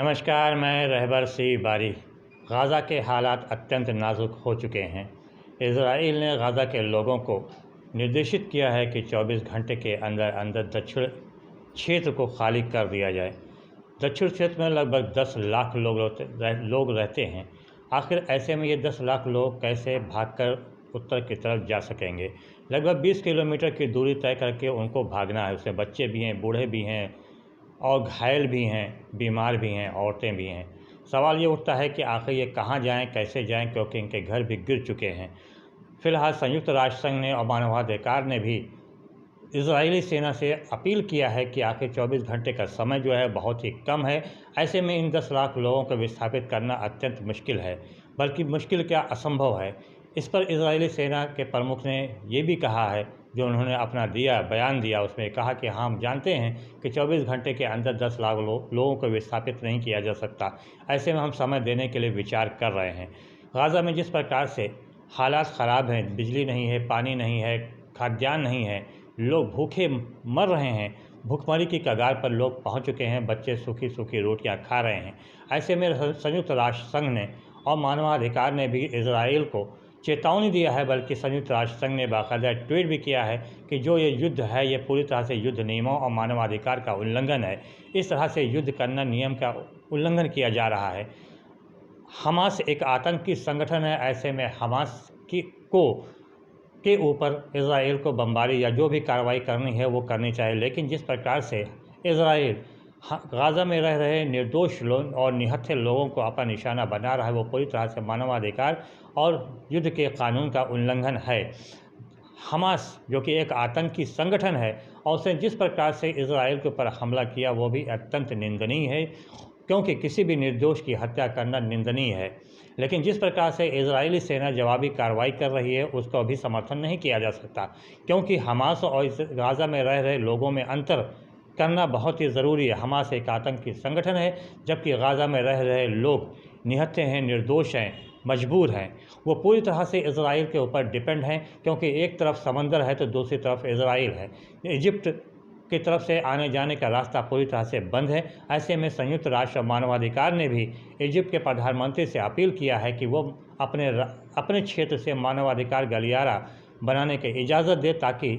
नमस्कार, मैं रहबर सी बारी। गाज़ा के हालात अत्यंत नाजुक हो चुके हैं। इज़राइल ने गाज़ा के लोगों को निर्देशित किया है कि 24 घंटे के अंदर अंदर दक्षिण क्षेत्र को खाली कर दिया जाए। दक्षिण क्षेत्र में लगभग 10 लाख लोग रहते हैं। आखिर ऐसे में ये 10 लाख लोग कैसे भागकर उत्तर की तरफ जा सकेंगे? लगभग 20 किलोमीटर की दूरी तय करके उनको भागना है। उसमें बच्चे भी हैं, बूढ़े भी हैं और घायल भी हैं, बीमार भी हैं, औरतें भी हैं। सवाल ये उठता है कि आखिर ये कहाँ जाएं, कैसे जाएं, क्योंकि इनके घर भी गिर चुके हैं। फिलहाल संयुक्त राष्ट्र संघ ने और मानवाधिकार ने भी इजरायली सेना से अपील किया है कि आखिर 24 घंटे का समय जो है बहुत ही कम है। ऐसे में इन 10 लाख लोगों को विस्थापित करना अत्यंत मुश्किल है, बल्कि मुश्किल क्या असंभव है। इस पर इजरायली सेना के प्रमुख ने ये भी कहा है, जो उन्होंने अपना बयान दिया, उसमें कहा कि हम जानते हैं कि 24 घंटे के अंदर 10 लाख लोगों को विस्थापित नहीं किया जा सकता। ऐसे में हम समय देने के लिए विचार कर रहे हैं। गाज़ा में जिस प्रकार से हालात ख़राब हैं, बिजली नहीं है, पानी नहीं है, खाद्यान्न नहीं है, लोग भूखे मर रहे हैं, भूखमरी की कगार पर लोग पहुंच चुके हैं, बच्चे सूखी सूखी रोटियां खा रहे हैं। ऐसे में संयुक्त राष्ट्र संघ ने और मानवाधिकार ने भी इजराइल को चेतावनी दिया है, बल्कि संयुक्त राष्ट्र संघ ने बाकायदा ट्वीट भी किया है कि जो ये युद्ध है ये पूरी तरह से युद्ध नियमों और मानवाधिकार का उल्लंघन है। इस तरह से युद्ध करना नियम का उल्लंघन किया जा रहा है। हमास एक आतंकी संगठन है। ऐसे में हमास के ऊपर इजराइल को बमबारी या जो भी कार्रवाई करनी है वो करनी चाहिए। लेकिन जिस प्रकार से इजराइल गाज़ा में रह रहे निर्दोष लोग और निहत्थे लोगों को अपना निशाना बना रहा है, वो पूरी तरह से मानवाधिकार और युद्ध के कानून का उल्लंघन है। हमास जो कि एक आतंकी संगठन है और उसने जिस प्रकार से इजराइल के ऊपर हमला किया वो भी अत्यंत निंदनीय है, क्योंकि किसी भी निर्दोष की हत्या करना निंदनीय है। लेकिन जिस प्रकार से इजरायली सेना जवाबी कार्रवाई कर रही है उसको अभी समर्थन नहीं किया जा सकता, क्योंकि हमास और गाज़ा में रह रहे लोगों में अंतर करना बहुत ही ज़रूरी है। हमास एक आतंकी संगठन है, जबकि गाज़ा में रह रहे लोग निहत्थे हैं, निर्दोष हैं, मजबूर हैं। वो पूरी तरह से इजराइल के ऊपर डिपेंड हैं, क्योंकि एक तरफ समंदर है तो दूसरी तरफ इजराइल है। इजिप्ट की तरफ से आने जाने का रास्ता पूरी तरह से बंद है। ऐसे में संयुक्त राष्ट्र मानवाधिकार ने भी इजिप्ट के प्रधानमंत्री से अपील किया है कि वो अपने क्षेत्र से मानवाधिकार गलियारा बनाने की इजाज़त दे, ताकि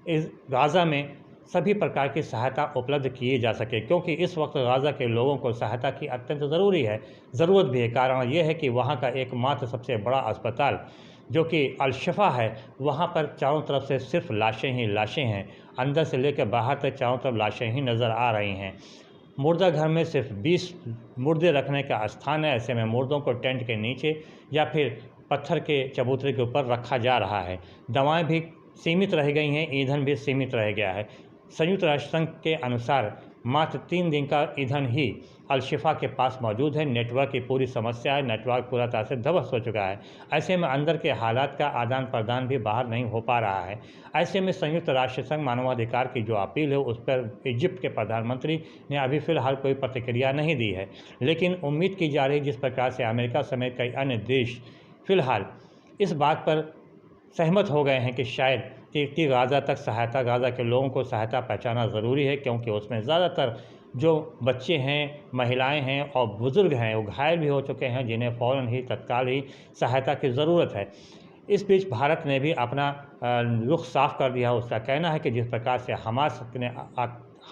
इस गाज़ा में सभी प्रकार की सहायता उपलब्ध की जा सके, क्योंकि इस वक्त गाज़ा के लोगों को सहायता की अत्यंत ज़रूरत भी है। कारण ये है कि वहाँ का एकमात्र सबसे बड़ा अस्पताल जो कि अल-शिफा है, वहाँ पर चारों तरफ से सिर्फ लाशें ही लाशें हैं। अंदर से लेकर बाहर तक चारों तरफ लाशें ही नज़र आ रही हैं। मुर्दा घर में सिर्फ 20 मुर्दे रखने का स्थान है। ऐसे में मुर्दों को टेंट के नीचे या फिर पत्थर के चबूतरे के ऊपर रखा जा रहा है। दवाएं भी सीमित रह गई हैं, ईंधन भी सीमित रह गया है। संयुक्त राष्ट्र संघ के अनुसार मात्र 3 दिन का ईंधन ही अल-शिफा के पास मौजूद है। नेटवर्क की पूरी समस्या है, नेटवर्क पूरा तरह से ध्वस्त हो चुका है। ऐसे में अंदर के हालात का आदान प्रदान भी बाहर नहीं हो पा रहा है। ऐसे में संयुक्त राष्ट्र संघ मानवाधिकार की जो अपील है उस पर इजिप्ट के प्रधानमंत्री ने अभी फ़िलहाल कोई प्रतिक्रिया नहीं दी है। लेकिन उम्मीद की जा रही, जिस प्रकार से अमेरिका समेत कई अन्य देश फ़िलहाल इस बात पर सहमत हो गए हैं कि शायद कि गाज़ा तक सहायता, गाज़ा के लोगों को सहायता पहुँचाना ज़रूरी है, क्योंकि उसमें ज़्यादातर जो बच्चे हैं, महिलाएं हैं और बुज़ुर्ग हैं, वो घायल भी हो चुके हैं, जिन्हें फ़ौरन ही तत्काल ही सहायता की ज़रूरत है। इस बीच भारत ने भी अपना रुख साफ कर दिया। उसका कहना है कि जिस प्रकार से हमास ने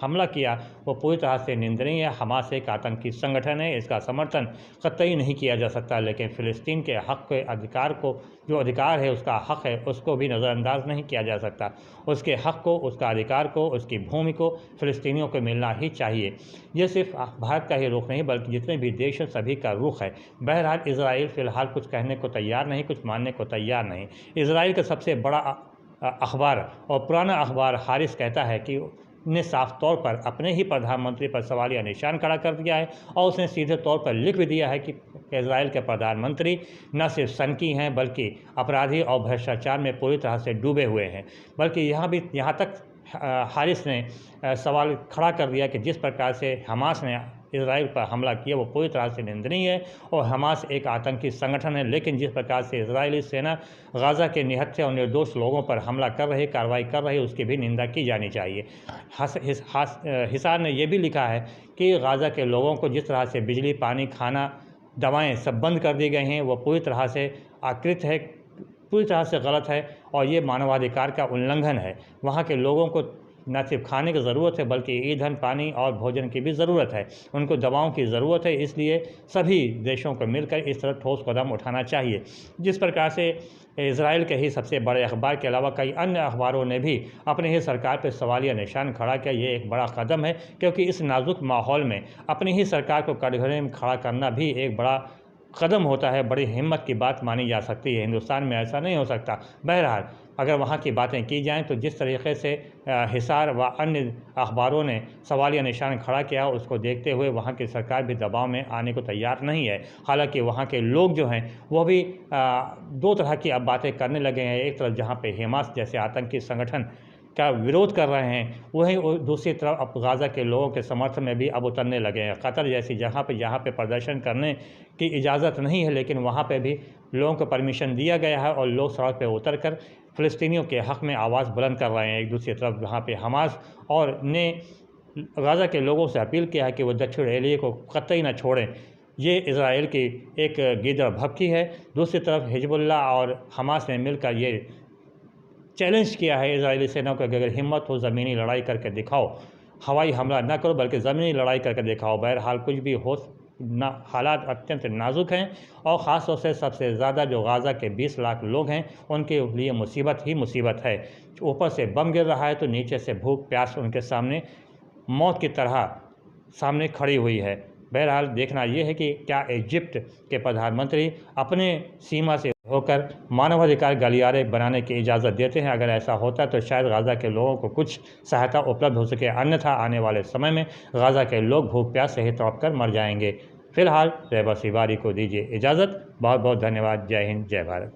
हमला किया वो पूरी तरह से निंदनीय है। हमास एक आतंकी संगठन है, इसका समर्थन कतई नहीं किया जा सकता। लेकिन फ़िलिस्तीन के हक़ के अधिकार को, जो अधिकार है, उसका हक़ है, उसको भी नज़रअंदाज नहीं किया जा सकता। उसके हक़ को, उसका अधिकार को, उसकी भूमि को फ़िलिस्तीनियों को मिलना ही चाहिए। ये सिर्फ भारत का ही रुख नहीं, बल्कि जितने भी देश हैं सभी का रुख है। बहरहाल इजराइल फ़िलहाल कुछ कहने को तैयार नहीं, कुछ मानने को तैयार नहीं। इजराइल का सबसे बड़ा अखबार और पुराना अखबार हारिस कहता है कि ने साफ तौर पर अपने ही प्रधानमंत्री पर सवालिया निशान खड़ा कर दिया है, और उसने सीधे तौर पर लिख भी दिया है कि इजराइल के प्रधानमंत्री न सिर्फ सनकी हैं, बल्कि अपराधी और भ्रष्टाचार में पूरी तरह से डूबे हुए हैं। बल्कि यहाँ तक हारिस ने सवाल खड़ा कर दिया कि जिस प्रकार से हमास ने इसराइल पर हमला किया वो पूरी तरह से निंदनीय है और हमास एक आतंकी संगठन है। लेकिन जिस प्रकार से इजरायली सेना गाज़ा के निहत्थे और निर्दोष लोगों पर हमला कर रही, कार्रवाई कर रही, उसकी भी निंदा की जानी चाहिए। हिसार ने यह भी लिखा है कि गाज़ा के लोगों को जिस तरह से बिजली, पानी, खाना, दवाएं सब बंद कर दी गई हैं, वो पूरी तरह से आकृत है, पूरी तरह से गलत है और ये मानवाधिकार का उल्लंघन है। वहाँ के लोगों को न सिर्फ खाने की ज़रूरत है बल्कि ईंधन, पानी और भोजन की भी ज़रूरत है, उनको दवाओं की ज़रूरत है। इसलिए सभी देशों को मिलकर इस तरह ठोस कदम उठाना चाहिए। जिस प्रकार से इजराइल के ही सबसे बड़े अखबार के अलावा कई अन्य अखबारों ने भी अपनी ही सरकार पर सवालिया निशान खड़ा किया, ये एक बड़ा कदम है, क्योंकि इस नाजुक माहौल में अपनी ही सरकार को कटघरे में खड़ा करना भी एक बड़ा कदम होता है, बड़ी हिम्मत की बात मानी जा सकती है। हिंदुस्तान में ऐसा नहीं हो सकता। बहरहाल अगर वहाँ की बातें की जाएं तो जिस तरीके से हिसार व अन्य अखबारों ने सवालिया निशान खड़ा किया, उसको देखते हुए वहाँ की सरकार भी दबाव में आने को तैयार नहीं है। हालांकि वहाँ के लोग जो हैं वो भी दो तरह की अब बातें करने लगे हैं। एक तरफ जहाँ पे हमास जैसे आतंकी संगठन का विरोध कर रहे हैं, वहीं दूसरी तरफ अब गाज़ा के लोगों के समर्थन में भी अब उतरने लगे हैं। कतर जैसी जहाँ पे प्रदर्शन करने की इजाज़त नहीं है, लेकिन वहाँ पे भी लोगों को परमिशन दिया गया है और लोग सड़क पे उतरकर फ़िलिस्तीनियों के हक़ में आवाज़ बुलंद कर रहे हैं। एक दूसरी तरफ जहाँ पे हमास और ने गाज़ा के लोगों से अपील किया है कि वो दक्षिण एरिया को कतई न छोड़ें। ये इजराइल की एक गीदड़ भभकी है। दूसरी तरफ हिजबुल्लाह और हमास ने मिलकर ये चैलेंज किया है इजरायली सेना को कि अगर हिम्मत हो ज़मीनी लड़ाई करके दिखाओ, हवाई हमला न करो बल्कि ज़मीनी लड़ाई करके दिखाओ। बहरहाल कुछ भी हो ना, हालात अत्यंत नाजुक हैं और ख़ास तौर से सबसे ज़्यादा जो गाज़ा के 20 लाख लोग हैं उनके लिए मुसीबत ही मुसीबत है। ऊपर से बम गिर रहा है तो नीचे से भूख प्यास उनके सामने मौत की तरह सामने खड़ी हुई है। बहरहाल देखना यह है कि क्या इजिप्ट के प्रधानमंत्री अपने सीमा से होकर मानवाधिकार गलियारे बनाने की इजाज़त देते हैं। अगर ऐसा होता है तो शायद गाज़ा के लोगों को कुछ सहायता उपलब्ध हो सके, अन्यथा आने वाले समय में गाज़ा के लोग भूख प्यास से ही तड़प कर मर जाएंगे। फिलहाल रहबर सिवारी को दीजिए इजाज़त। बहुत बहुत धन्यवाद। जय हिंद, जय भारत।